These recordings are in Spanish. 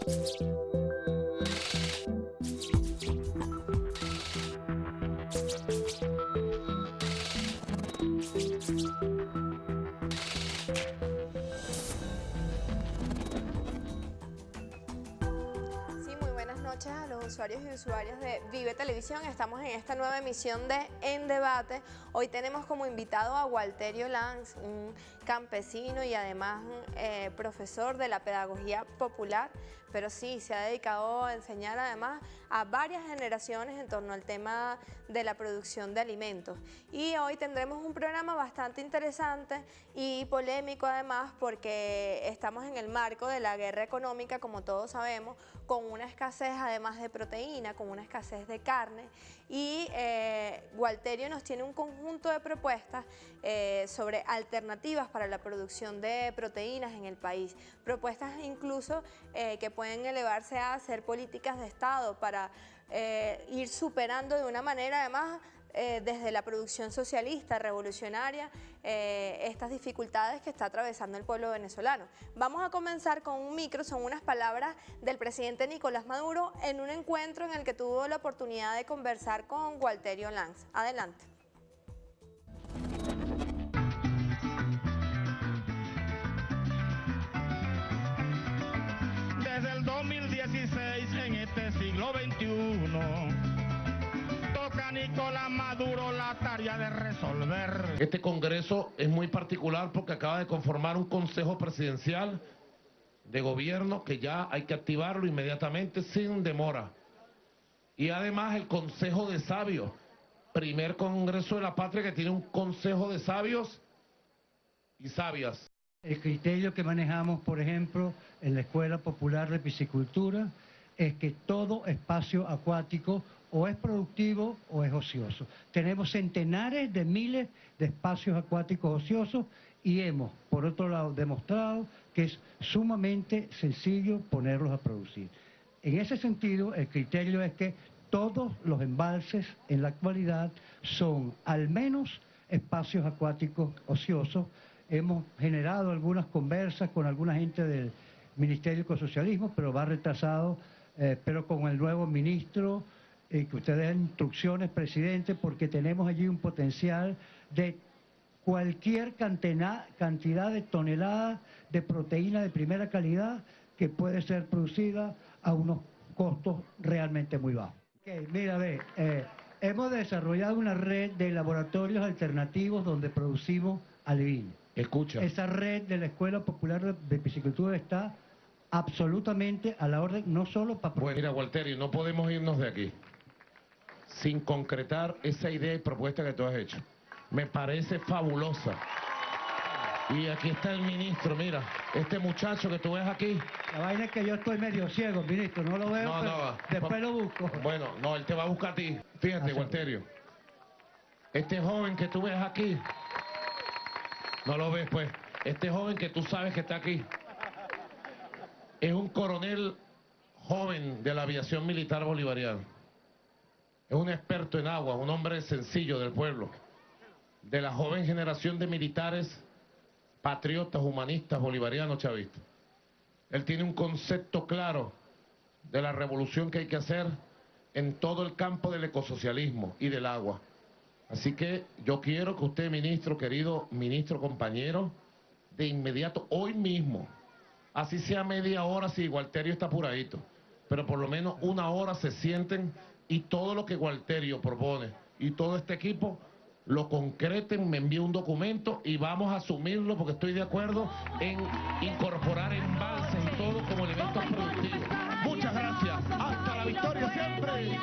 Noches a los usuarios y usuarias de Vive Televisión. Estamos en esta nueva emisión de En Debate. Hoy tenemos como invitado a Walterio Lanz, un campesino y además profesor de la pedagogía popular, pero sí, se ha dedicado a enseñar además a varias generaciones en torno al tema de la producción de alimentos. Y hoy tendremos un programa bastante interesante y polémico además, porque estamos en el marco de la guerra económica, como todos sabemos, con una escasez además de proteína, con una escasez de carne, y Walterio nos tiene un conjunto de propuestas sobre alternativas para la producción de proteínas en el país, propuestas incluso que pueden elevarse a hacer políticas de Estado para ir superando de una manera además desde la producción socialista, revolucionaria, estas dificultades que está atravesando el pueblo venezolano. Vamos a comenzar con un micro, son unas palabras del presidente Nicolás Maduro en un encuentro en el que tuvo la oportunidad de conversar con Walterio Lanz. Adelante. Desde el 2016 en este siglo XXI toca a Nicolás Maduro la tarea de resolver. Este Congreso es muy particular porque acaba de conformar un Consejo Presidencial de Gobierno que ya hay que activarlo inmediatamente sin demora. Y además el Consejo de Sabios, primer Congreso de la Patria que tiene un Consejo de Sabios y Sabias. El criterio que manejamos, por ejemplo, en la Escuela Popular de Piscicultura es que todo espacio acuático o es productivo o es ocioso. Tenemos centenares de miles de espacios acuáticos ociosos y hemos, por otro lado, demostrado que es sumamente sencillo ponerlos a producir. En ese sentido, el criterio es que todos los embalses en la actualidad son al menos espacios acuáticos ociosos. Hemos generado algunas conversas con alguna gente del Ministerio de Ecosocialismo, pero va retrasado, pero con el nuevo ministro, que usted dé instrucciones, presidente, porque tenemos allí un potencial de cualquier cantidad de toneladas de proteína de primera calidad que puede ser producida a unos costos realmente muy bajos. Okay, mira, hemos desarrollado una red de laboratorios alternativos donde producimos alevines. Escucha. Esa red de la Escuela Popular de Piscicultura está absolutamente a la orden, no solo para... Bueno, mira, Walterio, no podemos irnos de aquí sin concretar esa idea y propuesta que tú has hecho. Me parece fabulosa. Y aquí está el ministro, mira, este muchacho que tú ves aquí. La vaina es que yo estoy medio ciego, ministro, no lo veo, pero después lo busco. Bueno, no, él te va a buscar a ti. Fíjate, Walterio. Este joven que tú ves aquí, no lo ves pues, este joven que tú sabes que está aquí, es un coronel joven de la aviación militar bolivariana. Es un experto en agua, un hombre sencillo del pueblo, de la joven generación de militares patriotas, humanistas, bolivarianos, chavistas. Él tiene un concepto claro de la revolución que hay que hacer en todo el campo del ecosocialismo y del agua. Así que yo quiero que usted, ministro, querido ministro, compañero, de inmediato, hoy mismo, así sea media hora si Walterio está apuradito, pero por lo menos una hora se sienten y todo lo que Walterio propone y todo este equipo lo concreten, me envíe un documento y vamos a asumirlo porque estoy de acuerdo en incorporar embalses y todo como elementos productivos. Muchas gracias. Hasta la victoria siempre.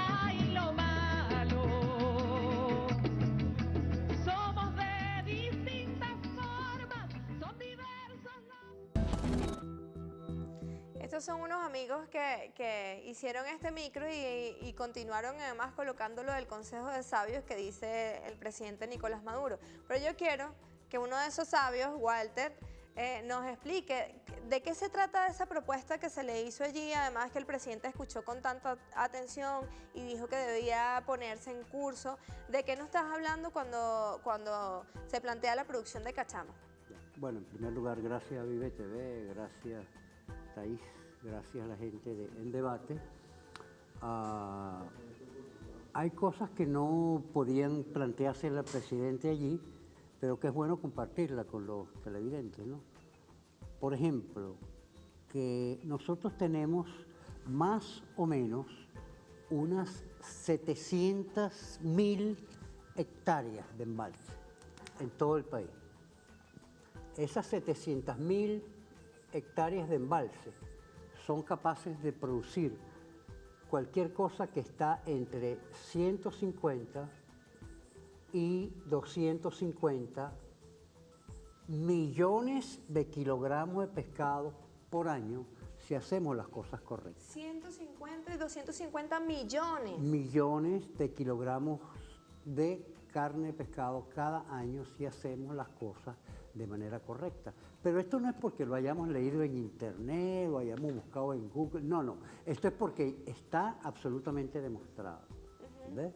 Estos son unos amigos que hicieron este micro y continuaron además colocando lo del Consejo de Sabios que dice el presidente Nicolás Maduro. Pero yo quiero que uno de esos sabios, Walter, nos explique de qué se trata esa propuesta que se le hizo allí, además que el presidente escuchó con tanta atención y dijo que debía ponerse en curso. ¿De qué nos estás hablando cuando se plantea la producción de cachama? Bueno, en primer lugar, gracias a Vive TV, gracias Thais gracias a la gente de En Debate. Hay cosas que no podían plantearse el presidente allí, pero que es bueno compartirla con los televidentes, ¿no? Por ejemplo, que nosotros tenemos más o menos unas 700.000 hectáreas de embalse en todo el país. Esas 700.000 hectáreas de embalse son capaces de producir cualquier cosa que está entre 150 y 250 millones de kilogramos de pescado por año si hacemos las cosas correctas. 150 y 250 millones. Millones de kilogramos de carne de pescado cada año si hacemos las cosas de manera correcta. Pero esto no es porque lo hayamos leído en internet o hayamos buscado en Google, no. Esto es porque está absolutamente demostrado. ¿Ves?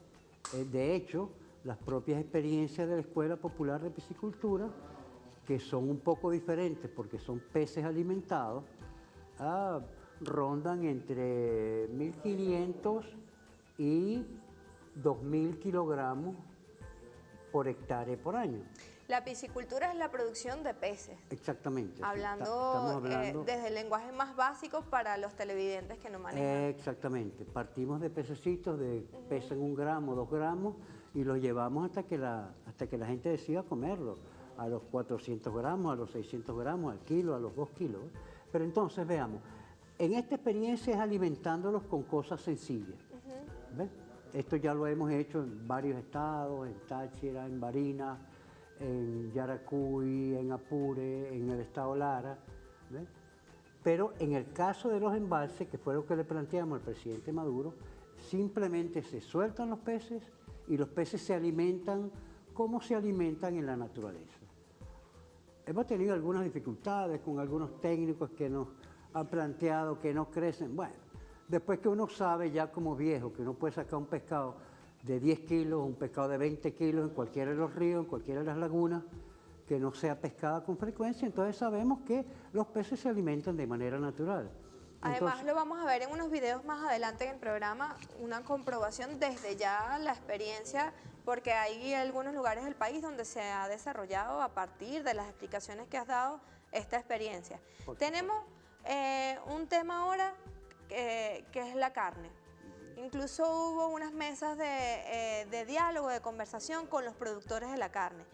De hecho, las propias experiencias de la Escuela Popular de Piscicultura, que son un poco diferentes porque son peces alimentados, rondan entre 1.500 y 2.000 kilogramos por hectárea por año. La piscicultura es la producción de peces. Exactamente. Hablando, desde el lenguaje más básico para los televidentes que no manejan. Exactamente. Partimos de pececitos de pesan 1 gramo, 2 gramos y los llevamos hasta que la gente decida comerlo. A los 400 gramos, a los 600 gramos, al kilo, a los 2 kilos. Pero entonces veamos, en esta experiencia es alimentándolos con cosas sencillas. ¿Ves? Esto ya lo hemos hecho en varios estados, en Táchira, en Barinas, en Yaracuy, en Apure, en el estado Lara. ¿Ves? Pero en el caso de los embalses, que fue lo que le planteamos al presidente Maduro, simplemente se sueltan los peces y los peces se alimentan como se alimentan en la naturaleza. Hemos tenido algunas dificultades con algunos técnicos que nos han planteado que no crecen. Bueno, después que uno sabe ya como viejo que uno puede sacar un pescado de 10 kilos, un pescado de 20 kilos en cualquiera de los ríos, en cualquiera de las lagunas, que no sea pescada con frecuencia, entonces sabemos que los peces se alimentan de manera natural. Además, lo vamos a ver en unos videos más adelante en el programa, una comprobación desde ya la experiencia, porque hay algunos lugares del país donde se ha desarrollado a partir de las explicaciones que has dado esta experiencia. Tenemos un tema ahora que es la carne. Incluso hubo unas mesas de diálogo, de conversación con los productores de la carne.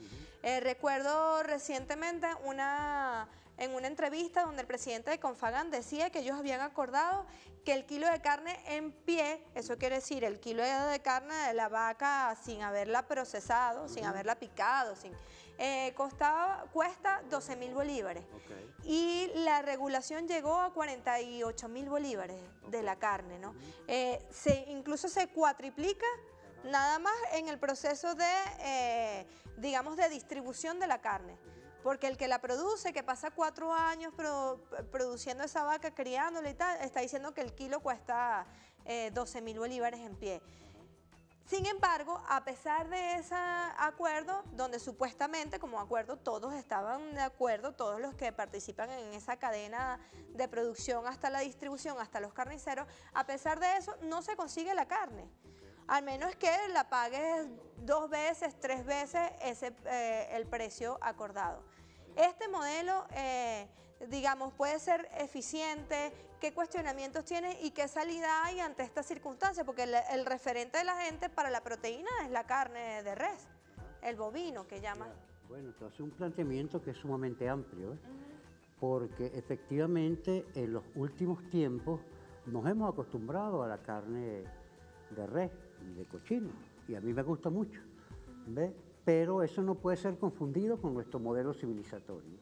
Recuerdo recientemente en una entrevista donde el presidente de Confagán decía que ellos habían acordado que el kilo de carne en pie, eso quiere decir el kilo de carne de la vaca sin haberla procesado, sin haberla picado, cuesta 12.000 bolívares. Y la regulación llegó a 48.000 bolívares de la carne, ¿no? Incluso se cuatriplica nada más en el proceso de, digamos, de distribución de la carne. Porque el que la produce, que pasa 4 años produciendo esa vaca, criándola y tal, está diciendo que el kilo cuesta 12.000 bolívares en pie. Sin embargo, a pesar de ese acuerdo, donde supuestamente como acuerdo todos estaban de acuerdo, todos los que participan en esa cadena de producción hasta la distribución, hasta los carniceros, a pesar de eso no se consigue la carne. Al menos que la pagues 2 veces, 3 veces el precio acordado. Este modelo, digamos, puede ser eficiente. ¿Qué cuestionamientos tiene y qué salida hay ante esta circunstancia? Porque el referente de la gente para la proteína es la carne de res, el bovino que llaman. Bueno, esto hace un planteamiento que es sumamente amplio, porque efectivamente en los últimos tiempos nos hemos acostumbrado a la carne de res y de cochino, y a mí me gusta mucho, ¿ves? Pero eso no puede ser confundido con nuestro modelo civilizatorio.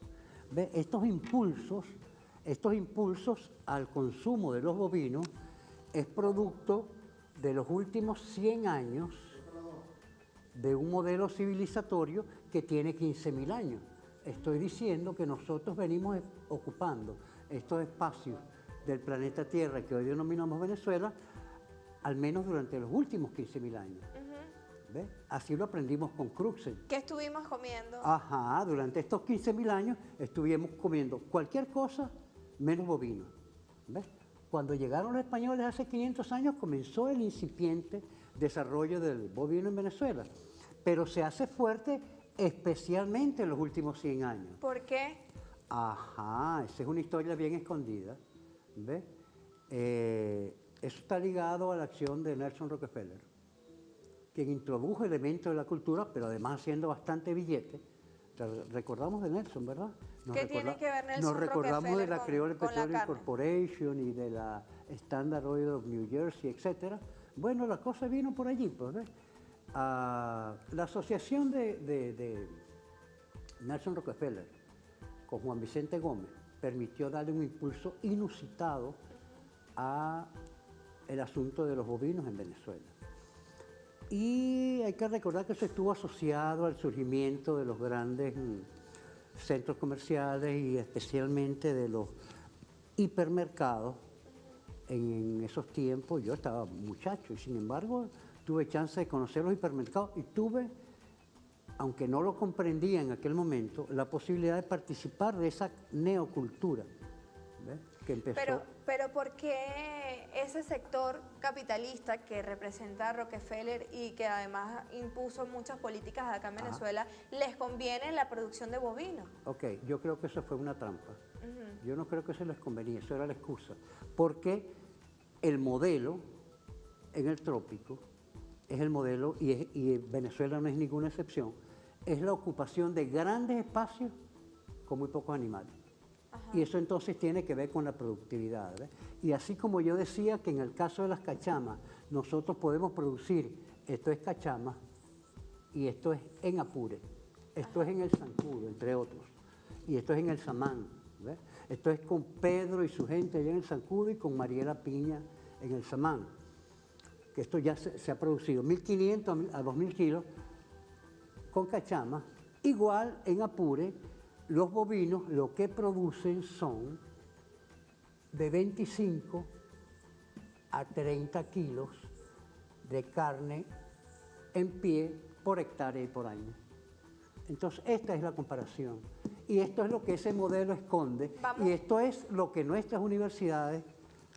¿Ves? Estos impulsos al consumo de los bovinos es producto de los últimos 100 años de un modelo civilizatorio que tiene 15.000 años. Estoy diciendo que nosotros venimos ocupando estos espacios del planeta Tierra que hoy denominamos Venezuela, al menos durante los últimos 15.000 años. ¿Ves? Así lo aprendimos con Cruxen. ¿Qué estuvimos comiendo? Ajá, durante estos 15.000 años estuvimos comiendo cualquier cosa menos bovino. ¿Ves? Cuando llegaron los españoles hace 500 años comenzó el incipiente desarrollo del bovino en Venezuela, pero se hace fuerte especialmente en los últimos 100 años. ¿Por qué? Ajá, esa es una historia bien escondida, ¿ves? Eso está ligado a la acción de Nelson Rockefeller, quien introdujo elementos de la cultura, pero además haciendo bastante billete. Recordamos de Nelson, ¿verdad? ¿Qué tiene que ver Nelson Nos recordamos de la Rockefeller Creole con la Petroleum carne? Corporation y de la Standard Oil of New Jersey, etc. Bueno, la cosa vino por allí, pues, ¿ves? La asociación de Nelson Rockefeller con Juan Vicente Gómez permitió darle un impulso inusitado a el asunto de los bovinos en Venezuela. Y hay que recordar que eso estuvo asociado al surgimiento de los grandes centros comerciales y especialmente de los hipermercados. En esos tiempos yo estaba muchacho y sin embargo tuve chance de conocer los hipermercados y tuve, aunque no lo comprendía en aquel momento, la posibilidad de participar de esa neocultura, ¿ves? Que empezó. Pero ¿por qué ese sector capitalista que representa a Rockefeller y que además impuso muchas políticas acá en Venezuela, les conviene la producción de bovinos? Ok, yo creo que eso fue una trampa. Yo no creo que eso les convenía, eso era la excusa. Porque el modelo en el trópico es el modelo, y Venezuela no es ninguna excepción, es la ocupación de grandes espacios con muy pocos animales. Ajá. Y eso entonces tiene que ver con la productividad, ¿ves? Y así como yo decía que en el caso de las cachamas, nosotros podemos producir, esto es cachama, y esto es en Apure, esto es en el Zancudo, entre otros, y esto es en el Samán, ¿ves? Esto es con Pedro y su gente allá en el Zancudo y con Mariela Piña en el Samán, que esto ya se ha producido 1.500 a 2.000 kilos con cachama. Igual en Apure, los bovinos lo que producen son de 25 a 30 kilos de carne en pie por hectárea y por año. Entonces, esta es la comparación. Y esto es lo que ese modelo esconde. Vamos. Y esto es lo que nuestras universidades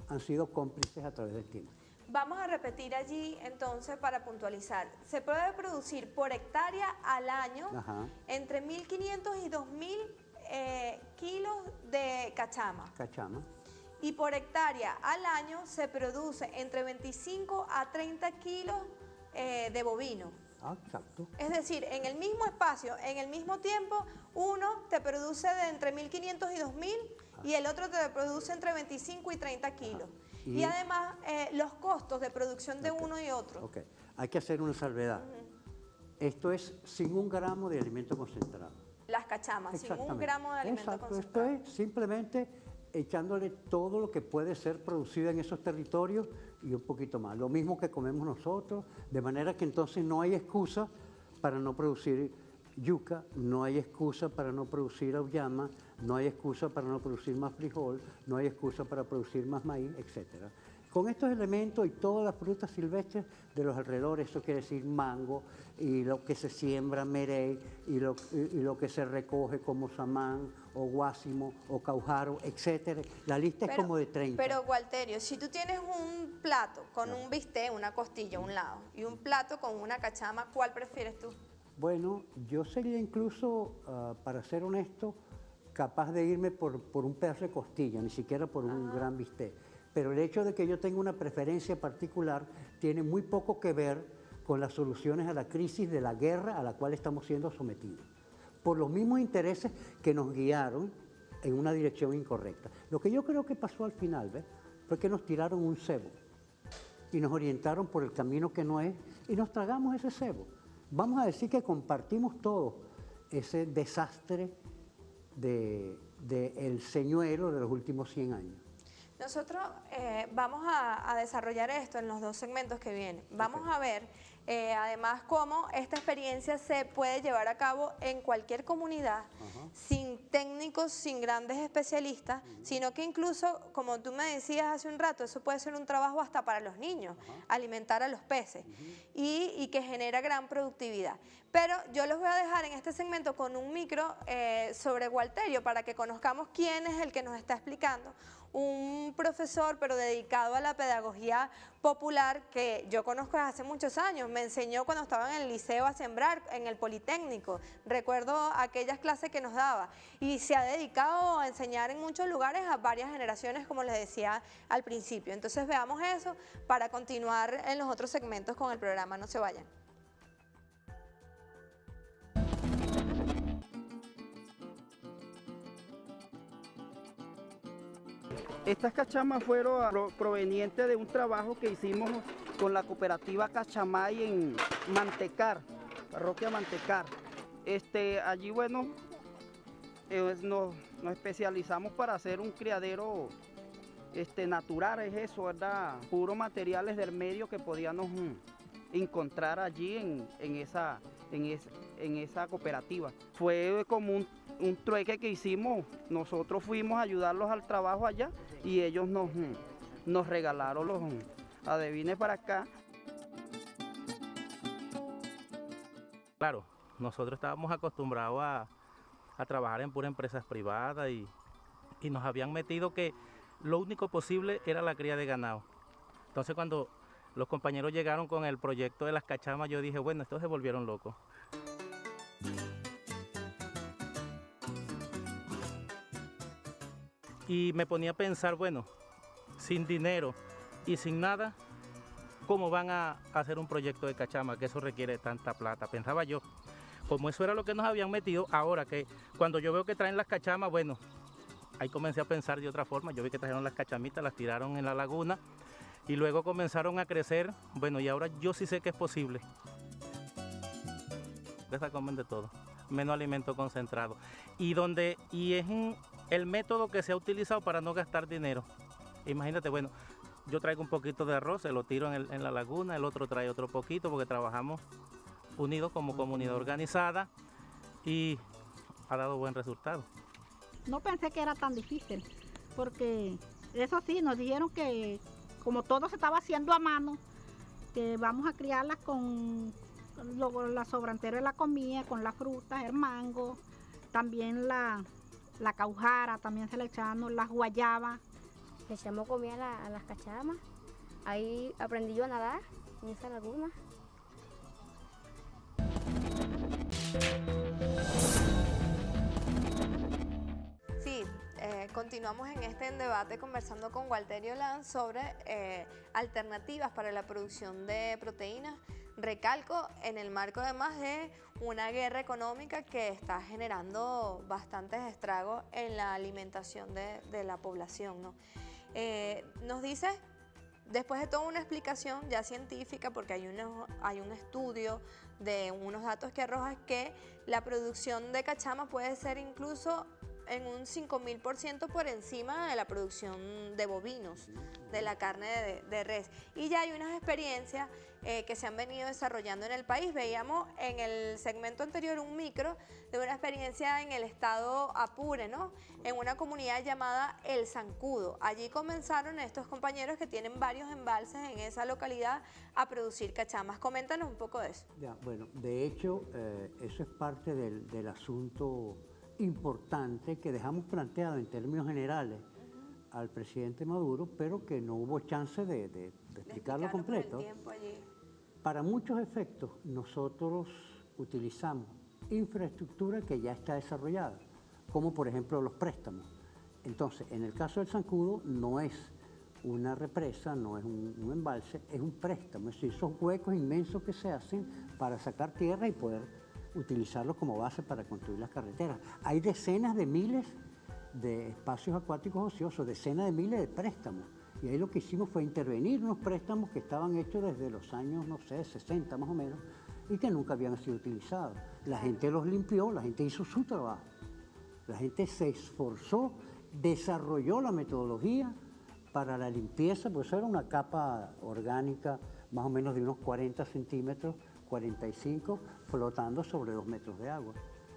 han sido cómplices a través del tiempo. Vamos a repetir allí entonces para puntualizar. Se puede producir por hectárea al año entre 1.500 y 2.000 kilos de cachama. Cachama. Y por hectárea al año se produce entre 25 a 30 kilos de bovino. Ah, exacto. Es decir, en el mismo espacio, en el mismo tiempo, uno te produce de entre 1.500 y 2.000 y el otro te produce entre 25 y 30 kilos. Y además, los costos de producción de uno y otro. Ok, hay que hacer una salvedad. Esto es sin 1 gramo de alimento concentrado. Las cachamas, sin 1 gramo de alimento concentrado. Esto es simplemente echándole todo lo que puede ser producido en esos territorios y un poquito más. Lo mismo que comemos nosotros, de manera que entonces no hay excusa para no producir yuca, no hay excusa para no producir auyama, no hay excusa para no producir más frijol, no hay excusa para producir más maíz, etc. Con estos elementos y todas las frutas silvestres de los alrededores, eso quiere decir mango, y lo que se siembra merey, y lo que se recoge como samán, o guásimo, o caujaro, etc. La lista es como de 30. Pero, Gualterio, si tú tienes un plato con un bistec, una costilla a un lado, y un plato con una cachama, ¿cuál prefieres tú? Bueno, yo sería incluso, para ser honesto, capaz de irme por un pedazo de costilla, ni siquiera por un gran bistec. Pero el hecho de que yo tenga una preferencia particular tiene muy poco que ver con las soluciones a la crisis de la guerra a la cual estamos siendo sometidos, por los mismos intereses que nos guiaron en una dirección incorrecta. Lo que yo creo que pasó al final, ¿ves?, fue que nos tiraron un cebo y nos orientaron por el camino que no es y nos tragamos ese cebo. Vamos a decir que compartimos todo ese desastre del señuelo de los últimos 100 años. Nosotros vamos a desarrollar esto en los 2 segmentos que vienen. Vamos a ver Además, cómo esta experiencia se puede llevar a cabo en cualquier comunidad, sin técnicos, sin grandes especialistas, sino que incluso, como tú me decías hace un rato, eso puede ser un trabajo hasta para los niños, alimentar a los peces, y que genera gran productividad. Pero yo los voy a dejar en este segmento con un micro sobre Gualterio para que conozcamos quién es el que nos está explicando. Un profesor, pero dedicado a la pedagogía popular, que yo conozco desde hace muchos años. Me enseñó cuando estaba en el liceo a sembrar, en el Politécnico. Recuerdo aquellas clases que nos daba. Y se ha dedicado a enseñar en muchos lugares a varias generaciones, como les decía al principio. Entonces veamos eso para continuar en los otros segmentos con el programa. No se vayan. Estas cachamas fueron provenientes de un trabajo que hicimos con la cooperativa Cachamay en Mantecar, parroquia Mantecar. Allí, bueno, nos especializamos para hacer un criadero natural, es eso, ¿verdad? Puros materiales del medio que podíamos encontrar allí en esa cooperativa. Fue como un trueque que hicimos, nosotros fuimos a ayudarlos al trabajo allá y ellos nos regalaron los adevines para acá. Claro, nosotros estábamos acostumbrados a trabajar en puras empresas privadas y nos habían metido que lo único posible era la cría de ganado. Entonces cuando los compañeros llegaron con el proyecto de las cachamas, yo dije, bueno, estos se volvieron locos. Y me ponía a pensar, bueno, sin dinero y sin nada, ¿cómo van a hacer un proyecto de cachama? Que eso requiere tanta plata, pensaba yo. Como eso era lo que nos habían metido, ahora que cuando yo veo que traen las cachamas, bueno, ahí comencé a pensar de otra forma. Yo vi que trajeron las cachamitas, las tiraron en la laguna y luego comenzaron a crecer. Bueno, y ahora yo sí sé que es posible. Esa comen de todo, menos alimento concentrado. Y es el método que se ha utilizado para no gastar dinero. Imagínate, bueno, yo traigo un poquito de arroz, se lo tiro en la laguna, el otro trae otro poquito, porque trabajamos unidos como comunidad organizada y ha dado buen resultado. No pensé que era tan difícil, porque eso sí, nos dijeron que como todo se estaba haciendo a mano, que vamos a criarlas con la sobrantera de la comida, con las frutas, el mango, también la caujara, también se le echaban las guayabas. Le echamos comida a las cachamas. Ahí aprendí yo a nadar en esa laguna. Sí, continuamos en este debate conversando con Gualterio Lanz sobre alternativas para la producción de proteínas. Recalco, en el marco además de una guerra económica que está generando bastantes estragos en la alimentación de la población, ¿no? Nos dice, después de toda una explicación ya científica, porque hay un estudio de unos datos que arroja que la producción de cachama puede ser incluso en un 5000% por encima de la producción de bovinos, de la carne de res. Y ya hay unas experiencias que se han venido desarrollando en el país. Veíamos en el segmento anterior un micro de una experiencia en el estado Apure, ¿no? En una comunidad llamada El Zancudo. Allí comenzaron estos compañeros que tienen varios embalses en esa localidad a producir cachamas. Coméntanos un poco de eso. Ya, bueno, de hecho, eso es parte del asunto importante que dejamos planteado en términos generales al presidente Maduro, pero que no hubo chance de explicarlo completo. Para muchos efectos, nosotros utilizamos infraestructura que ya está desarrollada, como por ejemplo los préstamos. Entonces, en el caso del Zancudo, no es una represa, no es un embalse, es un préstamo, es decir, esos huecos inmensos que se hacen para sacar tierra y poder utilizarlos como base para construir las carreteras. Hay decenas de miles de espacios acuáticos ociosos, decenas de miles de préstamos. Y ahí lo que hicimos fue intervenir unos préstamos que estaban hechos desde los años, no sé, 60 más o menos, y que nunca habían sido utilizados. La gente los limpió, la gente hizo su trabajo. La gente se esforzó, desarrolló la metodología para la limpieza, pues eso era una capa orgánica más o menos de unos 40 centímetros, 45, flotando sobre 2 metros de agua.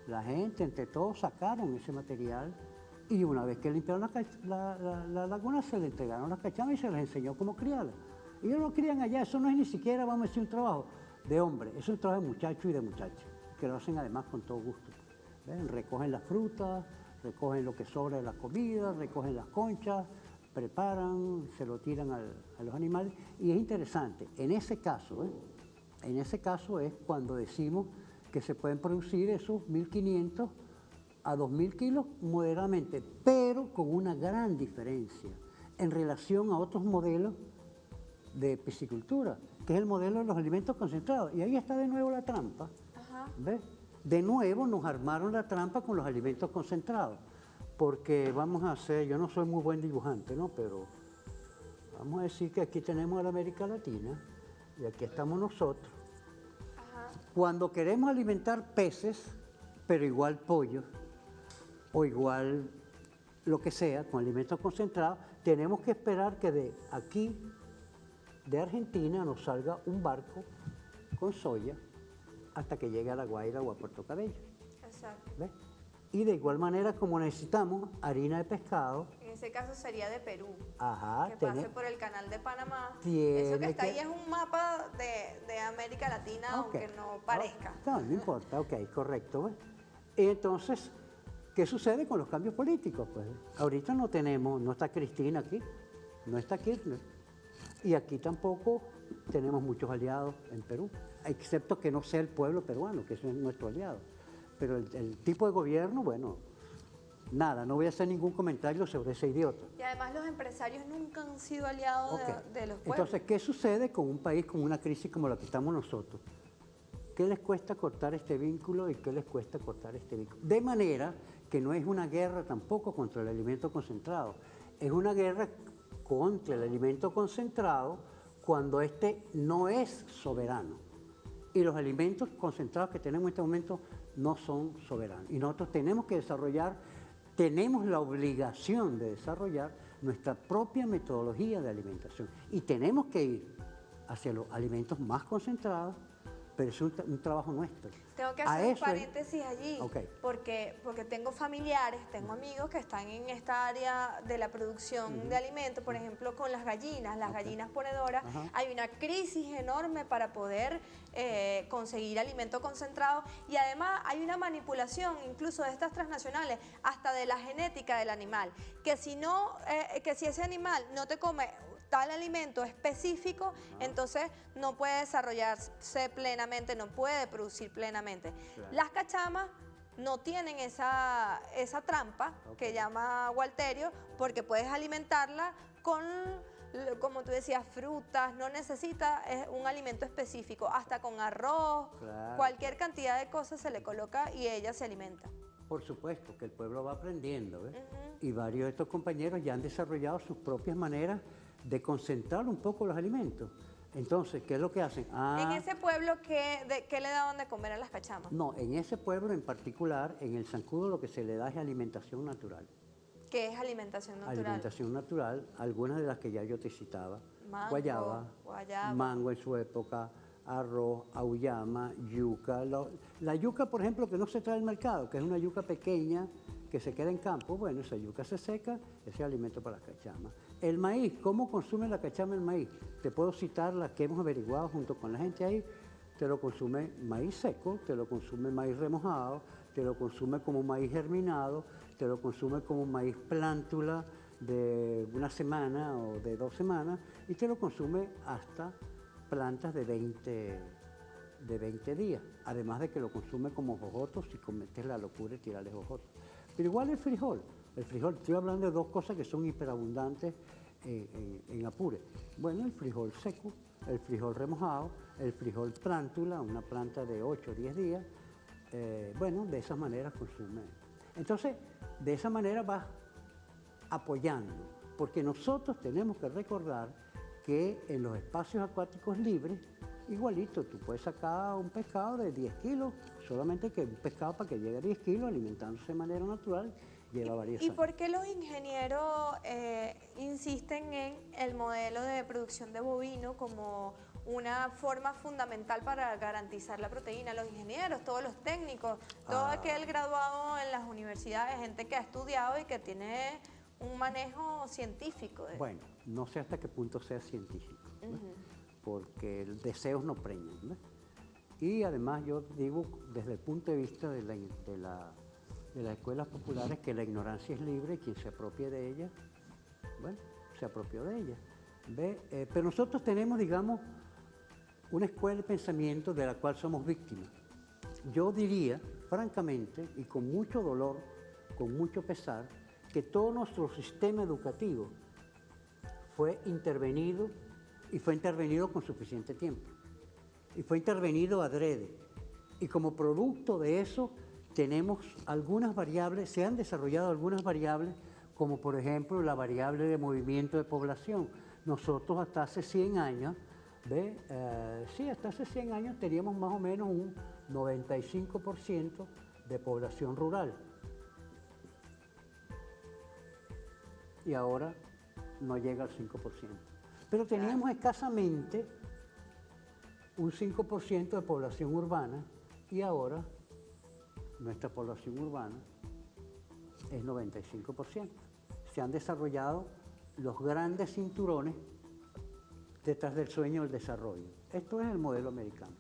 La gente, entre todos, sacaron ese material y una vez que limpiaron la laguna, se le entregaron las cachamas y se les enseñó cómo criarlas. Ellos lo crían allá, eso no es ni siquiera, vamos a decir, un trabajo de hombre, es un trabajo de muchacho y de muchacha, que lo hacen además con todo gusto. ¿Ven? Recogen las frutas, recogen lo que sobra de la comida, recogen las conchas, preparan, se lo tiran a los animales y es interesante. En ese caso es cuando decimos que se pueden producir esos 1.500 a 2.000 kilos moderadamente, pero con una gran diferencia en relación a otros modelos de piscicultura, que es el modelo de los alimentos concentrados. Y ahí está de nuevo la trampa. ¿Ves? De nuevo nos armaron la trampa con los alimentos concentrados, porque vamos a hacer, yo no soy muy buen dibujante, ¿no? Pero vamos a decir que aquí tenemos a la América Latina y aquí estamos nosotros. Cuando queremos alimentar peces, pero igual pollo, o igual lo que sea, con alimentos concentrados, tenemos que esperar que de aquí, de Argentina, nos salga un barco con soya hasta que llegue a La Guaira o a Puerto Cabello. Exacto. ¿Ves? Y de igual manera, como necesitamos harina de pescado. En ese caso sería de Perú. Ajá. Que pase por el canal de Panamá. Eso que está ahí es un mapa de América Latina, aunque no parezca. No importa, ok, correcto. ¿Ves? Entonces, ¿qué sucede con los cambios políticos? Pues ahorita no está Cristina aquí, no está Kirchner. Y aquí tampoco tenemos muchos aliados en Perú, excepto que no sea el pueblo peruano, que es nuestro aliado. Pero el tipo de gobierno, bueno, nada, no voy a hacer ningún comentario sobre ese idiota. Y además los empresarios nunca han sido aliados de los pueblos. Entonces, ¿qué sucede con un país con una crisis como la que estamos nosotros? ¿Qué les cuesta cortar este vínculo y qué les cuesta cortar este vínculo? De manera que no es una guerra tampoco contra el alimento concentrado, es una guerra contra el alimento concentrado cuando este no es soberano. Y los alimentos concentrados que tenemos en este momento no son soberanos. Y nosotros tenemos que tenemos la obligación de desarrollar nuestra propia metodología de alimentación. Y tenemos que ir hacia los alimentos más concentrados, pero es un trabajo nuestro. Tengo que hacer un paréntesis allí, porque tengo familiares, tengo amigos que están en esta área de la producción de alimentos, por ejemplo, con las gallinas ponedoras. Hay una crisis enorme para poder conseguir alimento concentrado y además hay una manipulación incluso de estas transnacionales, hasta de la genética del animal, que si ese animal no te come tal alimento específico, entonces no puede desarrollarse plenamente, no puede producir plenamente. Claro. Las cachamas no tienen esa trampa que llama Walterio, porque puedes alimentarla con, como tú decías, frutas, no necesita un alimento específico, hasta con arroz, cualquier cantidad de cosas se le coloca y ella se alimenta. Por supuesto que el pueblo va aprendiendo, ¿ves? Y varios de estos compañeros ya han desarrollado sus propias maneras de concentrar un poco los alimentos. Entonces, ¿qué es lo que hacen? ¿En ese pueblo qué le daban de comer a las cachamas? No, en ese pueblo en particular, en el zancudo, lo que se le da es alimentación natural. ¿Qué es alimentación natural? Alimentación natural, algunas de las que ya yo te citaba. Mango, guayaba, mango en su época, arroz, auyama, yuca. La yuca, por ejemplo, que no se trae al mercado, que es una yuca pequeña que se queda en campo, bueno, esa yuca se seca, ese es alimento para las cachamas. El maíz, ¿cómo consume la cachama el maíz? Te puedo citar las que hemos averiguado junto con la gente ahí. Te lo consume maíz seco, te lo consume maíz remojado, te lo consume como maíz germinado, te lo consume como maíz plántula de una semana o de 2 semanas y te lo consume hasta plantas de 20 días. Además de que lo consume como jojotos si cometes la locura de tirarle jojotos. Pero igual el frijol, estoy hablando de 2 cosas que son hiperabundantes en Apure. Bueno, el frijol seco, el frijol remojado, el frijol plántula, una planta de 8 o 10 días, bueno, de esa manera consume. Entonces, de esa manera vas apoyando, porque nosotros tenemos que recordar que en los espacios acuáticos libres, igualito, tú puedes sacar un pescado de 10 kilos, solamente que un pescado para que llegue a 10 kilos alimentándose de manera natural, lleva varios ¿Y años. por qué los ingenieros insisten en el modelo de producción de bovino como una forma fundamental para garantizar la proteína? Los ingenieros, todos los técnicos, todo aquel graduado en las universidades, gente que ha estudiado y que tiene un manejo científico. Bueno, no sé hasta qué punto sea científico, ¿no? Porque el deseos no preñan, ¿no? Y además yo digo desde el punto de vista de las escuelas populares que la ignorancia es libre y quien se apropie de ella, bueno, se apropió de ella. Pero nosotros tenemos, digamos, una escuela de pensamiento de la cual somos víctimas. Yo diría, francamente, y con mucho dolor, con mucho pesar, que todo nuestro sistema educativo fue intervenido y fue intervenido con suficiente tiempo. Y fue intervenido adrede. Y como producto de eso tenemos algunas variables, se han desarrollado algunas variables, como por ejemplo la variable de movimiento de población. Nosotros hasta hace 100 años, hasta hace 100 años teníamos más o menos un 95% de población rural. Y ahora no llega al 5%. Pero teníamos escasamente un 5% de población urbana y ahora nuestra población urbana es 95%. Se han desarrollado los grandes cinturones detrás del sueño del desarrollo. Esto es el modelo americano.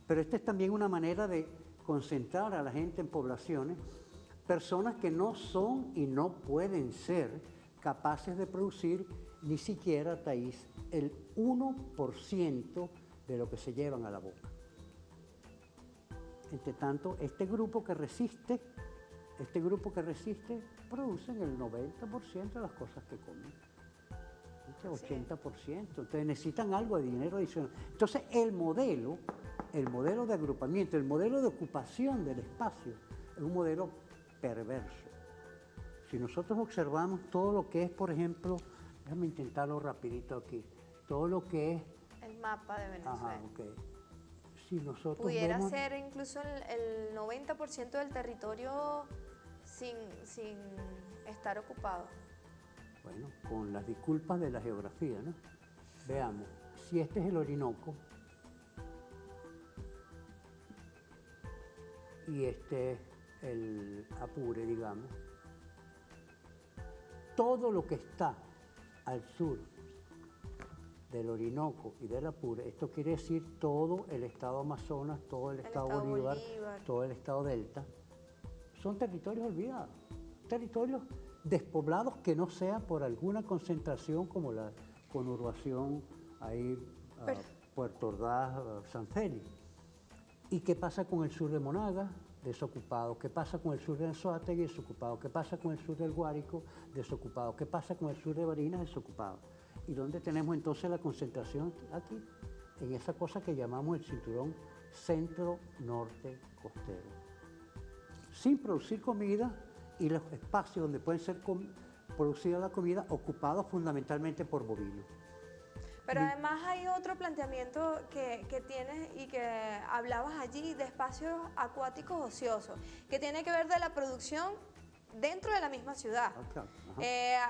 Pero esta es también una manera de concentrar a la gente en poblaciones, personas que no son y no pueden ser capaces de producir ni siquiera, Thais, el 1% de lo que se llevan a la boca. Entre tanto, este grupo que resiste producen el 90% de las cosas que comen. 80%. Entonces necesitan algo de dinero adicional. Entonces el modelo de agrupamiento, el modelo de ocupación del espacio es un modelo perverso. Si nosotros observamos todo lo que es, por ejemplo, déjame intentarlo rapidito aquí, todo lo que es... El mapa de Venezuela. Ajá, ok. Si nosotros pudiera vemos, ser incluso el 90% del territorio sin estar ocupado. bueno, con las disculpas de la geografía, ¿no? Veamos, si este es el Orinoco y este es el Apure, digamos, todo lo que está al sur del Orinoco y del Apure, esto quiere decir todo el estado Amazonas, todo el estado Bolívar, todo el estado Delta, son territorios olvidados, territorios despoblados que no sea por alguna concentración como la conurbación ahí Puerto Ordaz, San Félix. ¿Y qué pasa con el sur de Monagas? Desocupado. ¿Qué pasa con el sur de Anzoátegui? Desocupado. ¿Qué pasa con el sur del Guárico? Desocupado. ¿Qué pasa con el sur de Barinas? Desocupado. ¿Y dónde tenemos entonces la concentración? Aquí, en esa cosa que llamamos el cinturón centro-norte costero. Sin producir comida y los espacios donde pueden ser producida la comida ocupados fundamentalmente por bovinos. Pero además hay otro planteamiento que tienes y que hablabas allí de espacios acuáticos ociosos, que tiene que ver de la producción dentro de la misma ciudad.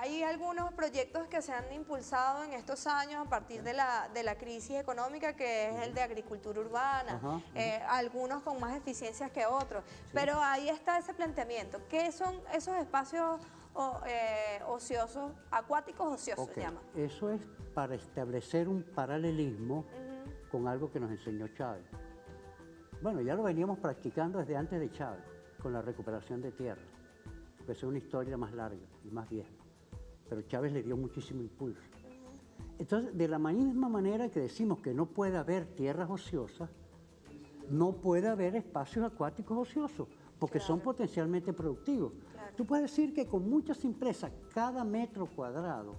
Hay algunos proyectos que se han impulsado en estos años a partir de la crisis económica, que es el de agricultura urbana, algunos con más eficiencias que otros, pero ahí está ese planteamiento. ¿Qué son esos espacios ociosos, acuáticos ociosos se llaman? Eso es para establecer un paralelismo con algo que nos enseñó Chávez. Bueno, ya lo veníamos practicando desde antes de Chávez, con la recuperación de tierra, que es una historia más larga y más vieja, pero Chávez le dio muchísimo impulso. Entonces, de la misma manera que decimos que no puede haber tierras ociosas, no puede haber espacios acuáticos ociosos, porque son potencialmente productivos. Tú puedes decir que con muchas empresas, cada metro cuadrado,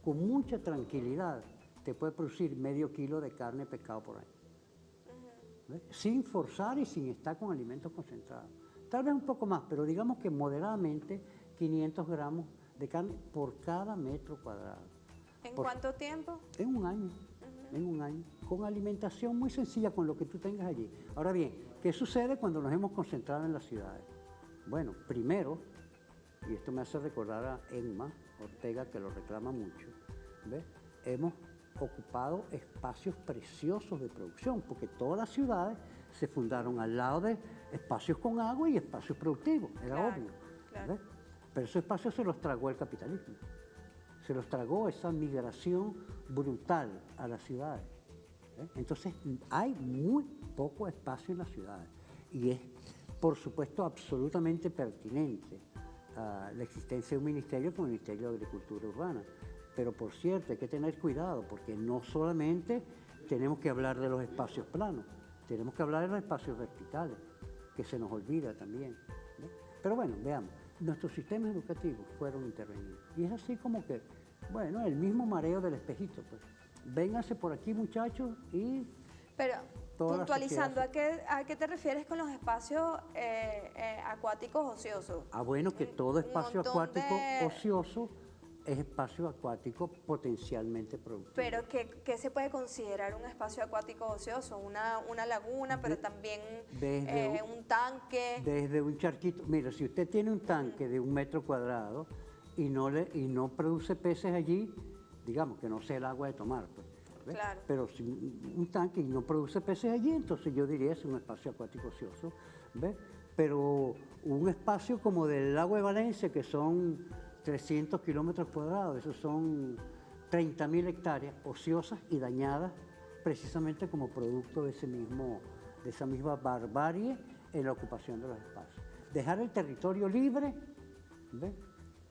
con mucha tranquilidad, te puede producir medio kilo de carne de pescado por año. Sin forzar y sin estar con alimentos concentrados. Tal vez un poco más, pero digamos que moderadamente 500 gramos de carne por cada metro cuadrado. ¿En cuánto tiempo? En un año, en un año, con alimentación muy sencilla, con lo que tú tengas allí. Ahora bien, ¿qué sucede cuando nos hemos concentrado en las ciudades? Bueno, primero, y esto me hace recordar a Emma Ortega, que lo reclama mucho, ¿ves? Hemos ocupado espacios preciosos de producción, porque todas las ciudades se fundaron al lado de espacios con agua y espacios productivos, era obvio. Claro. ¿Ves? Pero esos espacios se los tragó el capitalismo, se los tragó esa migración brutal a las ciudades. Entonces hay muy poco espacio en las ciudades y es, por supuesto, absolutamente pertinente la existencia de un ministerio como el Ministerio de Agricultura Urbana. Pero por cierto, hay que tener cuidado porque no solamente tenemos que hablar de los espacios planos, tenemos que hablar de los espacios verticales, que se nos olvida también, ¿no? Pero bueno, veamos, nuestros sistemas educativos fueron intervenidos y es así como que, bueno, el mismo mareo del espejito, pues. Vénganse por aquí, muchachos, y... Pero, puntualizando, ¿a qué te refieres con los espacios acuáticos ociosos? Ah, bueno, que todo espacio acuático ocioso es espacio acuático potencialmente productivo. Pero, ¿qué se puede considerar un espacio acuático ocioso? Una laguna, pero también un tanque. Desde un charquito. Mira, si usted tiene un tanque de 1 metro cuadrado y no produce peces allí, digamos que no sea el agua de tomar, pues, ¿ves? Claro. Pero si un tanque y no produce peces allí, entonces yo diría es un espacio acuático ocioso, ¿ves? Pero un espacio como del lago de Valencia, que son 300 kilómetros cuadrados, esos son 30.000 hectáreas ociosas y dañadas precisamente como producto de esa misma barbarie en la ocupación de los espacios. Dejar el territorio libre, ¿ves?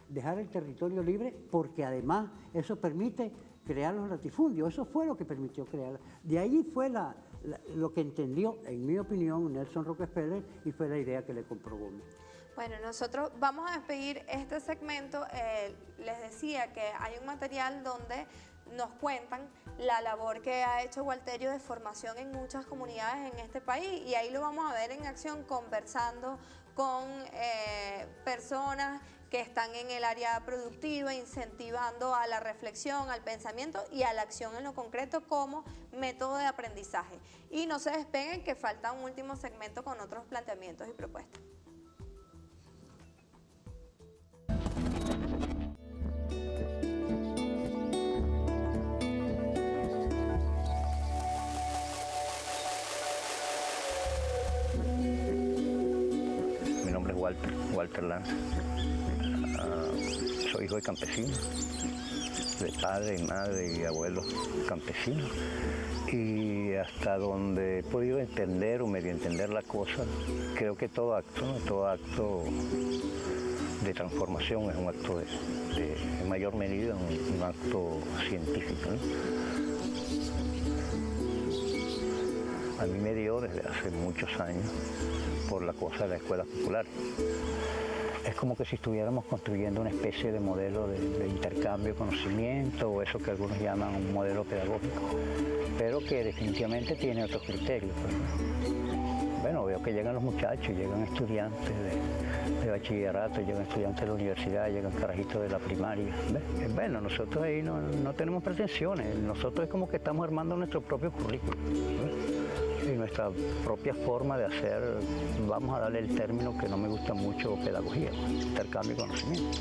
Dejar el territorio libre porque además eso permite crear los latifundios, eso fue lo que permitió crear. De ahí fue lo que entendió, en mi opinión, Nelson Rockefeller y fue la idea que le compró Gómez. Bueno, nosotros vamos a despedir este segmento. Les decía que hay un material donde nos cuentan la labor que ha hecho Gualterio de formación en muchas comunidades en este país y ahí lo vamos a ver en acción conversando con personas que están en el área productiva, incentivando a la reflexión, al pensamiento y a la acción en lo concreto como método de aprendizaje. Y no se despeguen que falta un último segmento con otros planteamientos y propuestas. Mi nombre es Walter Lanz. Soy hijo de campesinos, de padre, madre y abuelo campesinos. Y hasta donde he podido entender o medio entender la cosa, creo que todo acto de transformación es un acto en mayor medida, un acto científico, ¿no? A mí me dio desde hace muchos años por la cosa de la escuela popular. Es como que si estuviéramos construyendo una especie de modelo de intercambio de conocimiento o eso que algunos llaman un modelo pedagógico, pero que definitivamente tiene otros criterios. Bueno, veo que llegan los muchachos, llegan estudiantes de bachillerato, llegan estudiantes de la universidad, llegan carajitos de la primaria. ¿Ves? Bueno, nosotros ahí no tenemos pretensiones, nosotros es como que estamos armando nuestro propio currículo, ¿ves? Y nuestra propia forma de hacer, vamos a darle el término que no me gusta mucho, pedagogía, intercambio de conocimiento.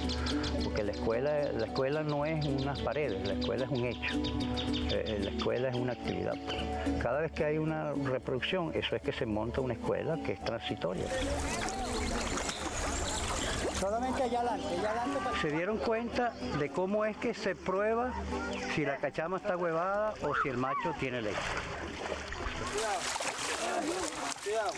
Porque la escuela no es unas paredes, la escuela es un hecho, la escuela es una actividad. Cada vez que hay una reproducción, eso es que se monta una escuela que es transitoria. Solamente allá adelante. Se dieron cuenta de cómo es que se prueba si la cachama está huevada o si el macho tiene leche. Cuidado.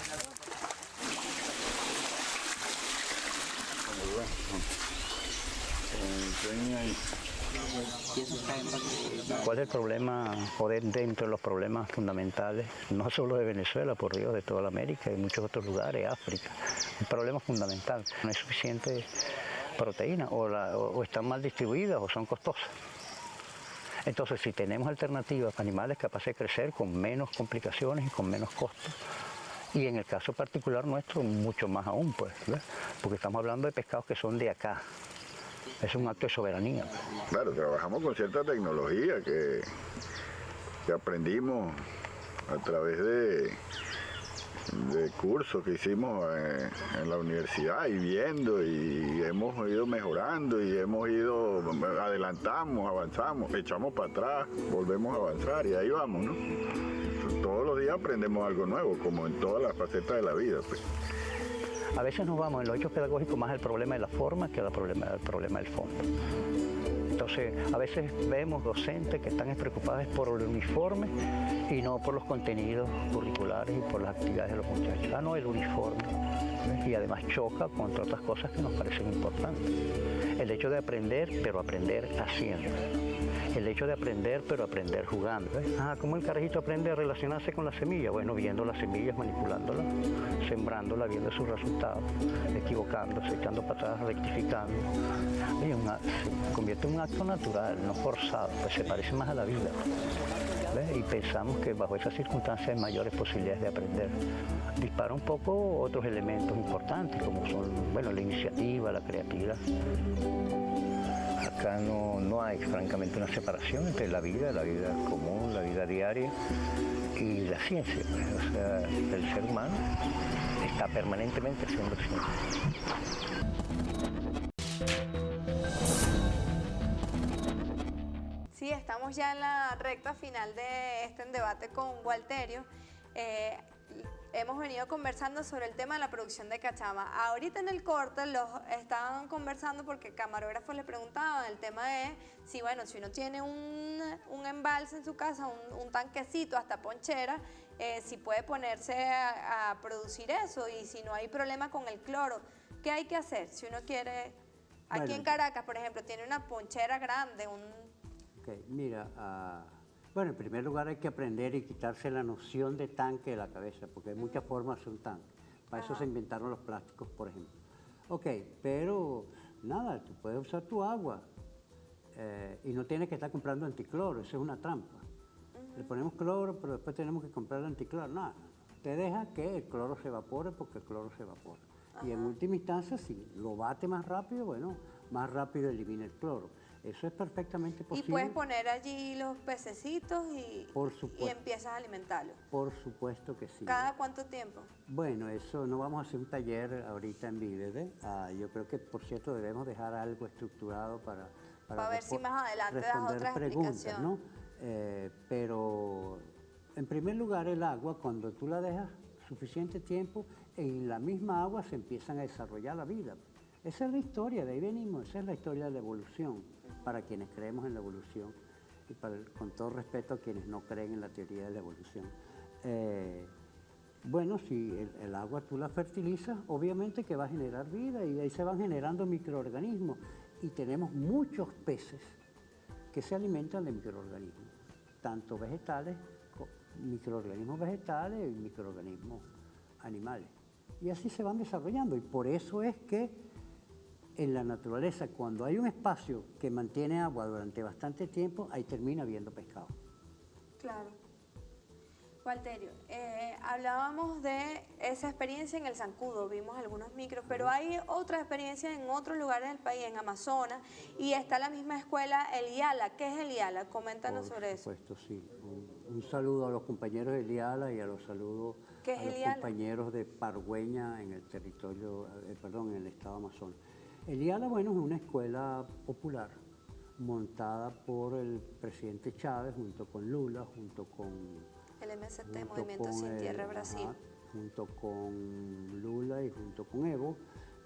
¿Cuál es el problema, o dentro de los problemas fundamentales, no solo de Venezuela, por Dios, de toda la América y muchos otros lugares, África? Un problema fundamental, no hay suficiente proteína, o están mal distribuidas o son costosas. Entonces, si tenemos alternativas, animales capaces de crecer con menos complicaciones y con menos costos, y en el caso particular nuestro, mucho más aún, pues, ¿verdad? Porque estamos hablando de pescados que son de acá. Es un acto de soberanía. Claro, trabajamos con cierta tecnología que aprendimos a través de cursos que hicimos en la universidad y viendo, y hemos ido mejorando y hemos ido, adelantamos, avanzamos, echamos para atrás, volvemos a avanzar y ahí vamos, ¿no? Todos los días aprendemos algo nuevo, como en todas las facetas de la vida, pues. A veces nos vamos en los hechos pedagógicos más al problema de la forma que al problema del fondo. Entonces, a veces vemos docentes que están preocupados por el uniforme y no por los contenidos curriculares y por las actividades de los muchachos. Ah, no, el uniforme. Y además choca contra otras cosas que nos parecen importantes. El hecho de aprender, pero aprender haciendo. El hecho de aprender, pero aprender jugando. Ah, ¿cómo el carajito aprende a relacionarse con la semilla? Bueno, viendo las semillas, manipulándolas, sembrándola, viendo sus resultados, equivocándose, echando para atrás, rectificando. Se convierte en un acto natural, no forzado, pues se parece más a la vida. ¿Ves? Y pensamos que bajo esas circunstancias hay mayores posibilidades de aprender. Dispara un poco otros elementos importantes, como son, bueno, la iniciativa, la creatividad. Acá no hay, francamente, una separación entre la vida común, la vida diaria y la ciencia. O sea, el ser humano está permanentemente haciendo ciencia. Sí, estamos ya en la recta final de este debate con Walterio. Hemos venido conversando sobre el tema de la producción de cachama. Ahorita en el corte los estaban conversando porque camarógrafos le preguntaban el tema de si, bueno, si uno tiene un embalse en su casa, un tanquecito, hasta ponchera, si puede ponerse a producir eso y si no hay problema con el cloro. ¿Qué hay que hacer si uno quiere? Aquí en Caracas, por ejemplo, tiene una ponchera grande, mira, bueno, en primer lugar hay que aprender y quitarse la noción de tanque de la cabeza, porque hay muchas formas de hacer un tanque. Para eso se inventaron los plásticos, por ejemplo. Ok, pero nada, tú puedes usar tu agua y no tienes que estar comprando anticloro, eso es una trampa. Le ponemos cloro, pero después tenemos que comprar anticloro. Nada, te deja que el cloro se evapore porque el cloro se evapora. Y en última instancia, si lo bate más rápido, bueno, más rápido elimina el cloro. Eso es perfectamente posible. Y puedes poner allí los pececitos y empiezas a alimentarlos. Por supuesto que sí. ¿Cada cuánto tiempo? Bueno, eso no vamos a hacer un taller ahorita en Vívede. Yo creo que, por cierto, debemos dejar algo estructurado para ver si más adelante das otras explicaciones, ¿no? Pero, en primer lugar, el agua, cuando tú la dejas suficiente tiempo, en la misma agua se empiezan a desarrollar la vida. Esa es la historia, de ahí venimos, esa es la historia de la evolución, para quienes creemos en la evolución y con todo respeto a quienes no creen en la teoría de la evolución. Bueno, si el agua tú la fertilizas, obviamente que va a generar vida y de ahí se van generando microorganismos y tenemos muchos peces que se alimentan de microorganismos, tanto vegetales, microorganismos vegetales y microorganismos animales. Y así se van desarrollando y por eso es que en la naturaleza, cuando hay un espacio que mantiene agua durante bastante tiempo, ahí termina habiendo pescado. Claro. Walterio, hablábamos de esa experiencia en el zancudo, vimos algunos micros, pero hay otra experiencia en otros lugares del país, en Amazonas, y está la misma escuela, el IALA. ¿Qué es el IALA? Coméntanos sobre eso. Por supuesto, sí. Un saludo a los compañeros del IALA y a los saludos a los compañeros de Pargüeña en el territorio, en el estado Amazonas. El IALA, bueno, es una escuela popular montada por el presidente Chávez junto con Lula, junto con el MST, Movimiento Sin Tierra Brasil. Junto con Lula y junto con Evo,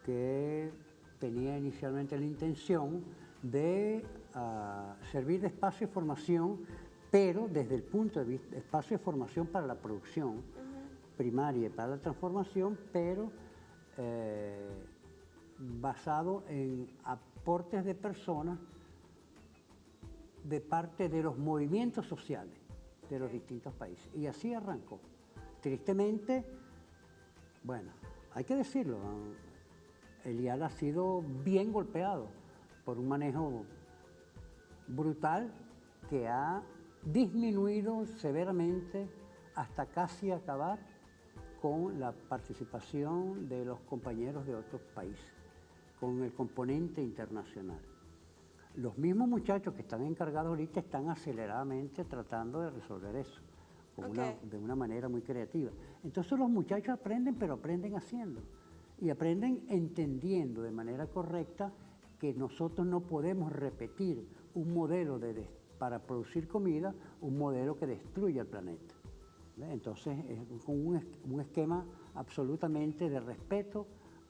que tenía inicialmente la intención de servir de espacio de formación, pero desde el punto de vista, espacio de formación para la producción primaria y para la transformación, pero basado en aportes de personas de parte de los movimientos sociales de los distintos países. Y así arrancó. Tristemente, bueno, hay que decirlo, el IALA ha sido bien golpeado por un manejo brutal que ha disminuido severamente hasta casi acabar con la participación de los compañeros de otros países, con el componente internacional. Los mismos muchachos que están encargados ahorita están aceleradamente tratando de resolver eso. de una manera muy creativa. Entonces los muchachos aprenden, pero aprenden haciendo. Y aprenden entendiendo de manera correcta que nosotros no podemos repetir un modelo para producir comida, un modelo que destruye el planeta. Entonces es un esquema absolutamente de respeto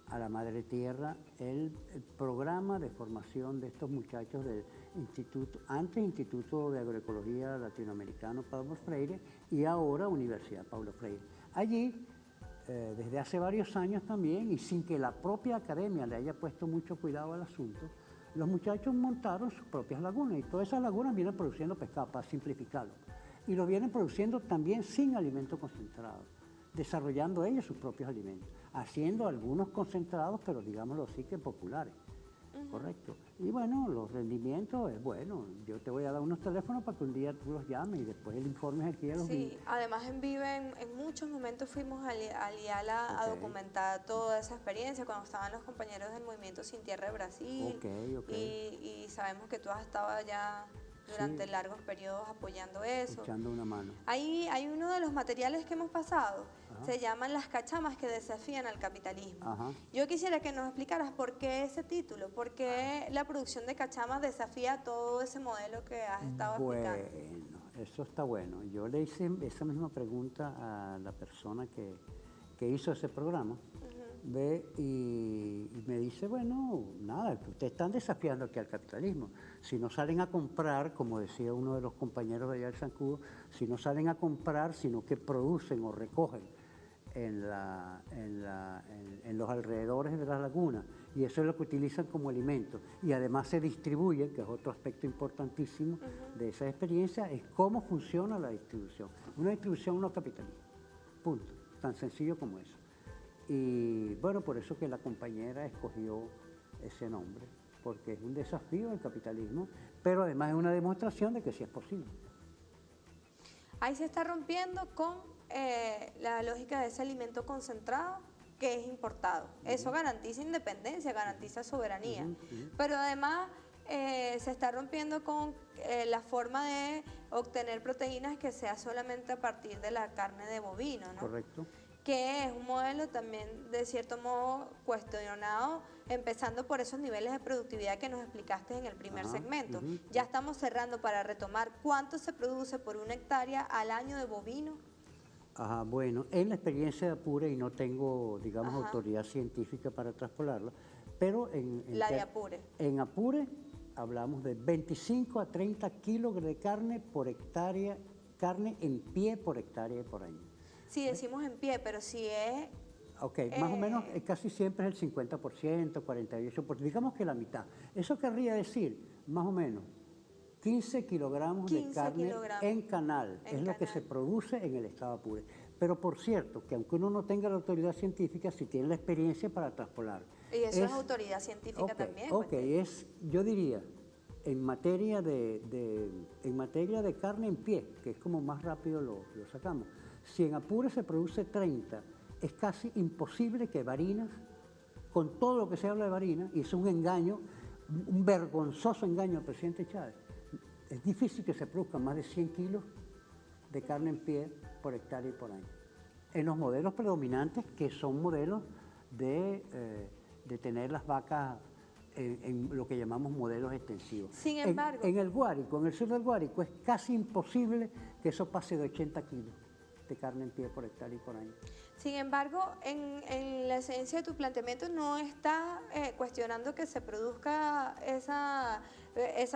a la Madre Tierra, el programa de formación de estos muchachos del Instituto de Agroecología Latinoamericano Paulo Freire y ahora Universidad Paulo Freire. Allí, desde hace varios años también, y sin que la propia academia le haya puesto mucho cuidado al asunto, los muchachos montaron sus propias lagunas y todas esas lagunas vienen produciendo pescado, para simplificarlo. Y lo vienen produciendo también sin alimento concentrado, desarrollando ellos sus propios alimentos, haciendo algunos concentrados, pero digámoslo así, que populares. Correcto. Y bueno, los rendimientos es bueno. Yo te voy a dar unos teléfonos para que un día tú los llames y después el informes aquí a los Sí, además en Vive, en muchos momentos fuimos a IALA a documentar toda esa experiencia cuando estaban los compañeros del Movimiento Sin Tierra de Brasil. Y sabemos que tú has estado allá durante largos periodos apoyando eso. Echando una mano. Hay uno de los materiales que hemos pasado, se llaman Las cachamas que desafían al capitalismo. Yo quisiera que nos explicaras por qué ese título, por qué la producción de cachamas desafía todo ese modelo que has estado explicando. Bueno, eso está bueno. Yo le hice esa misma pregunta a la persona que hizo ese programa. Y me dice, bueno, nada, ustedes están desafiando aquí al capitalismo. Si no salen a comprar, como decía uno de los compañeros de allá del Zancudo, si no salen a comprar, sino que producen o recogen en los alrededores de las lagunas, y eso es lo que utilizan como alimento, y además se distribuyen, que es otro aspecto importantísimo de esa experiencia, es cómo funciona la distribución. Una distribución no capitalismo, punto, tan sencillo como eso. Y bueno, por eso que la compañera escogió ese nombre, porque es un desafío al capitalismo, pero además es una demostración de que sí es posible. Ahí se está rompiendo con la lógica de ese alimento concentrado que es importado. Eso garantiza independencia, garantiza soberanía, pero además se está rompiendo con la forma de obtener proteínas que sea solamente a partir de la carne de bovino, ¿no? Correcto. Que es un modelo también de cierto modo cuestionado, empezando por esos niveles de productividad que nos explicaste en el primer segmento. Ya estamos cerrando para retomar cuánto se produce por una hectárea al año de bovino. Bueno, en la experiencia de Apure, y no tengo, digamos, autoridad científica para traspolarla, pero en Apure hablamos de 25 a 30 kilos de carne por hectárea, carne en pie por hectárea por año. Sí, decimos en pie, pero si es... Ok, más o menos casi siempre es el 50%, 48%, digamos que la mitad. Eso querría decir, más o menos, 15 kilogramos de carne en canal, es lo que se produce en el estado Apure. Pero por cierto, que aunque uno no tenga la autoridad científica, sí tiene la experiencia para traspolar. Y eso es autoridad científica también. Yo diría, en materia de carne en pie, que es como más rápido lo sacamos, si en Apure se produce 30, es casi imposible que Barinas, con todo lo que se habla de Barinas, y es un engaño, un vergonzoso engaño al presidente Chávez, es difícil que se produzcan más de 100 kilos de carne en pie por hectárea y por año. En los modelos predominantes, que son modelos de tener las vacas en lo que llamamos modelos extensivos. Sin embargo, en el Guárico, en el sur del Guárico, es casi imposible que eso pase de 80 kilos de carne en pie por hectárea y por año. Sin embargo, en la esencia de tu planteamiento no está cuestionando que se produzca esa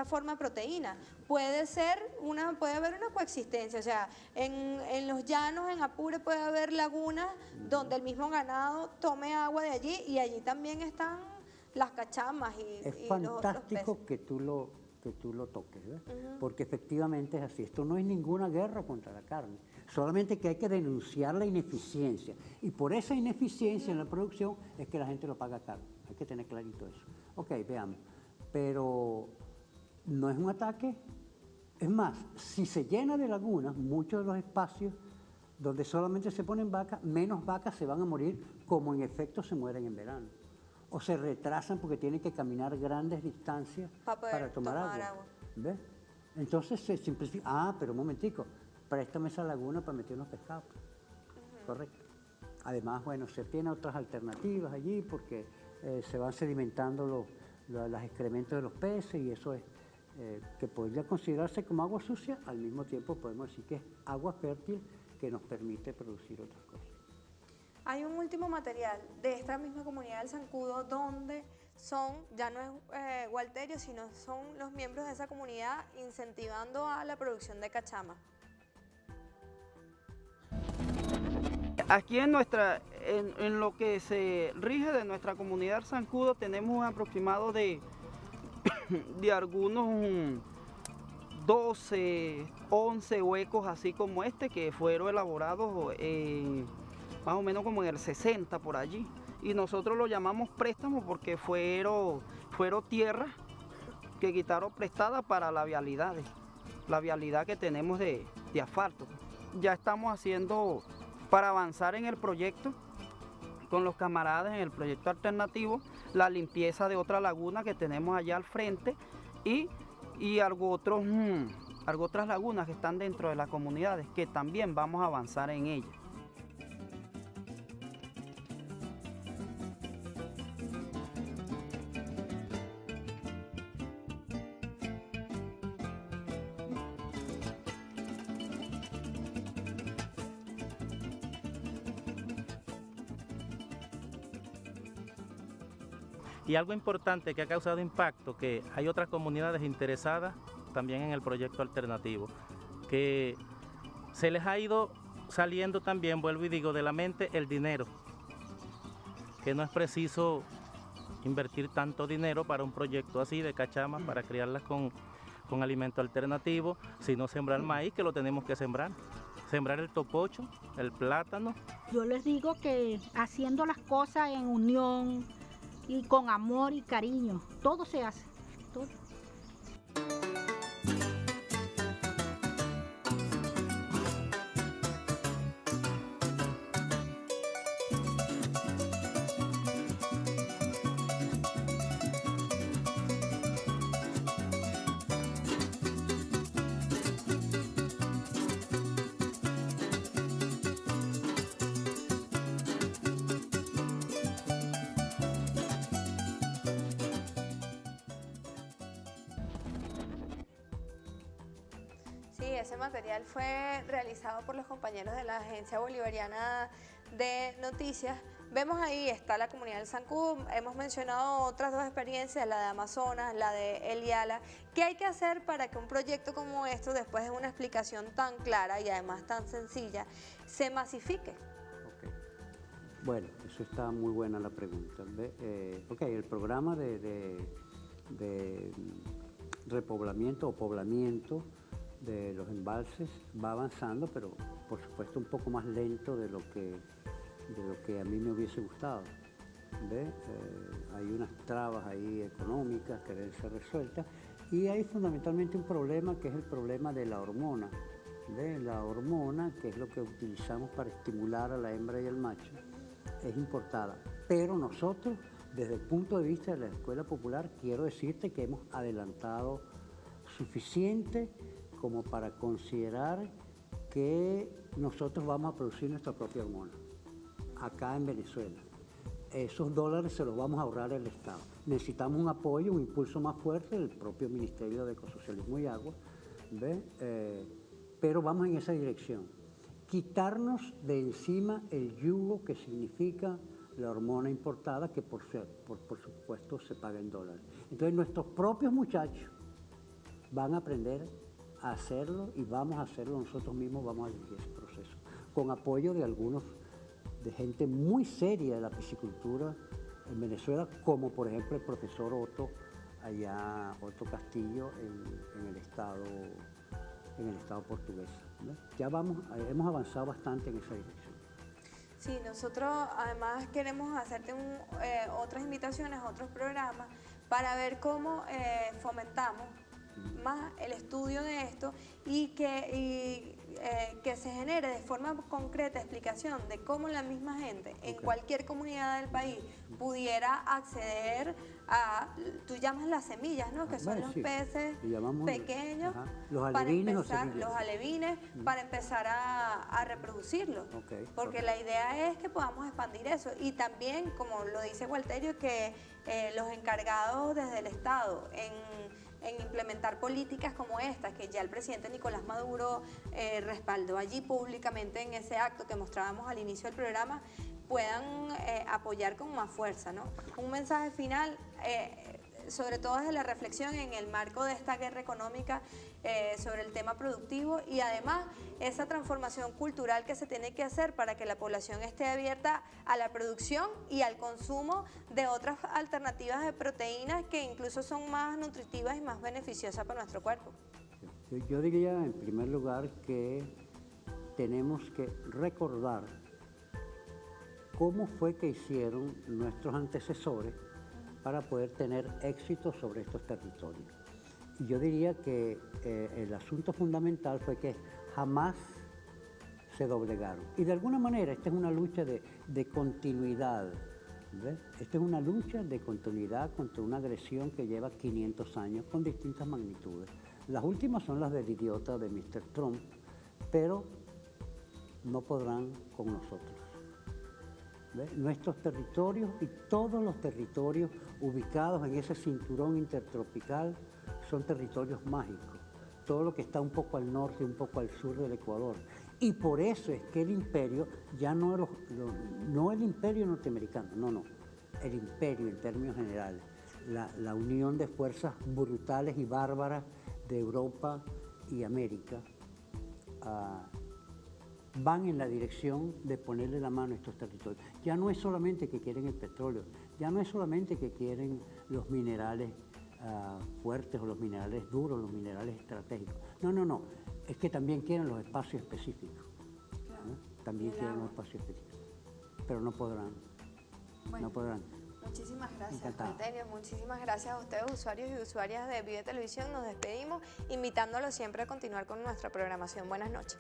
forma de proteína. Puede haber una coexistencia, o sea, en los llanos, en Apure puede haber lagunas donde el mismo ganado tome agua de allí y allí también están las cachamas y es fantástico los peces. que tú lo toques, ¿ves? Porque efectivamente es así. Esto no es ninguna guerra contra la carne, solamente que hay que denunciar la ineficiencia, y por esa ineficiencia en la producción es que la gente lo paga caro. Hay que tener clarito eso. Ok, veamos, pero no es un ataque. Es más, si se llena de lagunas, muchos de los espacios donde solamente se ponen vacas, menos vacas se van a morir, como en efecto se mueren en verano. O se retrasan porque tienen que caminar grandes distancias para tomar agua. ¿Ves? Entonces se simplifica. Pero un momentico, préstame esa laguna para meter unos pescados. Correcto. Además, bueno, se tienen otras alternativas allí porque se van sedimentando los excrementos de los peces y eso es que podría considerarse como agua sucia, al mismo tiempo podemos decir que es agua fértil que nos permite producir otras cosas. Hay un último material de esta misma comunidad del Zancudo donde ya no es Gualterio, sino son los miembros de esa comunidad incentivando a la producción de cachama. Aquí en lo que se rige de nuestra comunidad Zancudo tenemos un aproximado de algunos 12, 11 huecos así como este que fueron elaborados más o menos como en el 60 por allí. Y nosotros lo llamamos préstamo porque fueron tierras que quitaron prestadas para la vialidad que tenemos de asfalto. Ya estamos haciendo, para avanzar en el proyecto, con los camaradas en el proyecto alternativo, la limpieza de otra laguna que tenemos allá al frente y otras lagunas que están dentro de las comunidades que también vamos a avanzar en ellas. Y algo importante que ha causado impacto, que hay otras comunidades interesadas también en el proyecto alternativo, que se les ha ido saliendo también, vuelvo y digo, de la mente el dinero, que no es preciso invertir tanto dinero para un proyecto así de cachama, para criarlas con alimento alternativo, sino sembrar maíz, que lo tenemos que sembrar el topocho, el plátano. Yo les digo que haciendo las cosas en unión y con amor y cariño, todo se hace, todo. Ese material fue realizado por los compañeros de la Agencia Bolivariana de Noticias. Vemos ahí está la comunidad del Zancudo, hemos mencionado otras dos experiencias, la de Amazonas, la de Eliala. ¿Qué hay que hacer para que un proyecto como esto, después de una explicación tan clara y además tan sencilla, se masifique? Okay. Bueno, eso está muy buena la pregunta. El programa de repoblamiento o poblamiento de los embalses va avanzando, pero por supuesto un poco más lento de lo que a mí me hubiese gustado. Hay unas trabas ahí económicas que deben ser resueltas y hay fundamentalmente un problema que es el problema de la hormona. La hormona, que es lo que utilizamos para estimular a la hembra y al macho, es importada, pero nosotros desde el punto de vista de la escuela popular quiero decirte que hemos adelantado suficiente como para considerar que nosotros vamos a producir nuestra propia hormona acá en Venezuela. Esos dólares se los vamos a ahorrar el Estado. Necesitamos un apoyo, un impulso más fuerte del propio Ministerio de Ecosocialismo y Agua, pero vamos en esa dirección. Quitarnos de encima el yugo que significa la hormona importada, que por supuesto se paga en dólares. Entonces nuestros propios muchachos van a aprender a hacerlo y vamos a hacerlo nosotros mismos, vamos a dirigir ese proceso, con apoyo de gente muy seria de la piscicultura en Venezuela, como por ejemplo el profesor Otto Castillo en el estado portugués. Ya hemos avanzado bastante en esa dirección. Sí, nosotros además queremos hacerte otras invitaciones, otros programas, para ver cómo fomentamos más el estudio de esto y que se genere de forma concreta explicación de cómo la misma gente en cualquier comunidad del país pudiera acceder a, tú llamas las semillas, ¿no? Que son los peces pequeños, los para alevines, empezar, los alevines, para empezar a reproducirlos. Porque la idea es que podamos expandir eso. Y también, como lo dice Walterio, que los encargados desde el Estado en implementar políticas como estas, que ya el presidente Nicolás Maduro respaldó allí públicamente en ese acto que mostrábamos al inicio del programa, puedan apoyar con más fuerza, ¿no? Un mensaje final, sobre todo desde la reflexión en el marco de esta guerra económica sobre el tema productivo y además esa transformación cultural que se tiene que hacer para que la población esté abierta a la producción y al consumo de otras alternativas de proteínas que incluso son más nutritivas y más beneficiosas para nuestro cuerpo. Yo diría en primer lugar que tenemos que recordar cómo fue que hicieron nuestros antecesores para poder tener éxito sobre estos territorios. Y yo diría que el asunto fundamental fue que jamás se doblegaron. Y de alguna manera esta es una lucha de continuidad. ¿Ves? Esta es una lucha de continuidad contra una agresión que lleva 500 años con distintas magnitudes. Las últimas son las del idiota de Mr. Trump, pero no podrán con nosotros. ¿Ves? Nuestros territorios y todos los territorios ubicados en ese cinturón intertropical son territorios mágicos. Todo lo que está un poco al norte, un poco al sur del Ecuador. Y por eso es que el imperio, ya no el imperio norteamericano, no, el imperio en términos generales, la unión de fuerzas brutales y bárbaras de Europa y América, van en la dirección de ponerle la mano a estos territorios. Ya no es solamente que quieren el petróleo, ya no es solamente que quieren los minerales fuertes o los minerales duros, los minerales estratégicos. No, es que también quieren los espacios específicos. También quieren los espacios específicos, pero no podrán. Bueno, no podrán. Muchísimas gracias, Walterio. Muchísimas gracias a ustedes, usuarios y usuarias de Vive Televisión. Nos despedimos, invitándolos siempre a continuar con nuestra programación. Buenas noches.